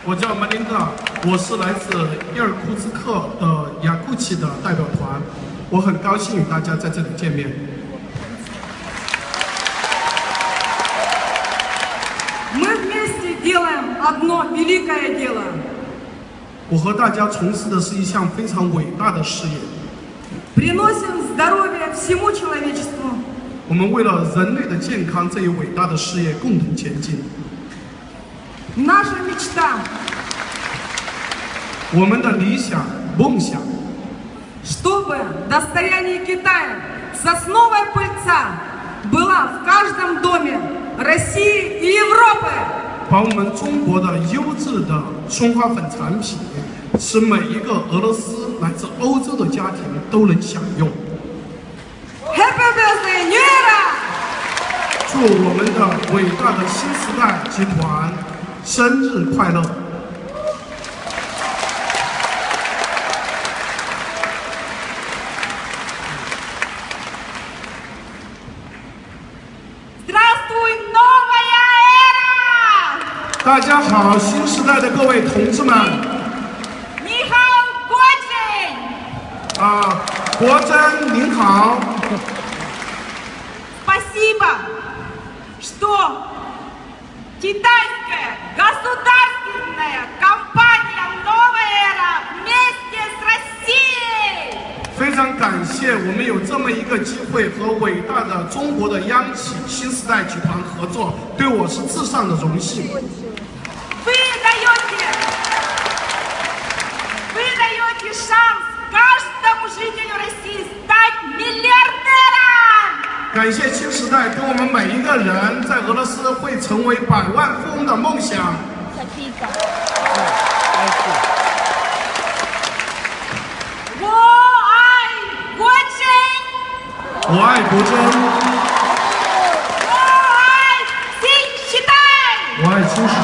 我叫马林达，我是来自伊尔库茨克的雅库奇的代表团，我很高兴与大家在这里见面。Мы вместе делаем одно великое дело。我和大家从事的是一项非常伟大的事业。Приносим здоровье всему человечеству。我们为了人类的健康这一伟大的事业共同前进。Наша мечта。我们的理想、梦想。Чтобы достояние Китая, сосновая пыльца, была в каждом доме России и Европы。把我们中国的优质的松花粉产品，使每一个俄罗斯乃至欧洲的家庭都能享用。Happy birthday, New Era！ 祝我们的伟大的新时代集团生日快乐！ 大家好，新时代的各位同志们。你好，国珍。国珍您好。Спасибо, что китайская государственная компания Новая Эра вместе с Россией。非常感谢我们有这么一个机会和伟大的中国的央企新时代集团合作，对我是至上的荣幸。 Вы даете шанс каждому жителю России стать миллиардером！ 感谢新时代给我们每一个人在俄罗斯会成为百万富翁的梦想。我爱国珍，我爱国珍，我爱新时代，我爱新时代。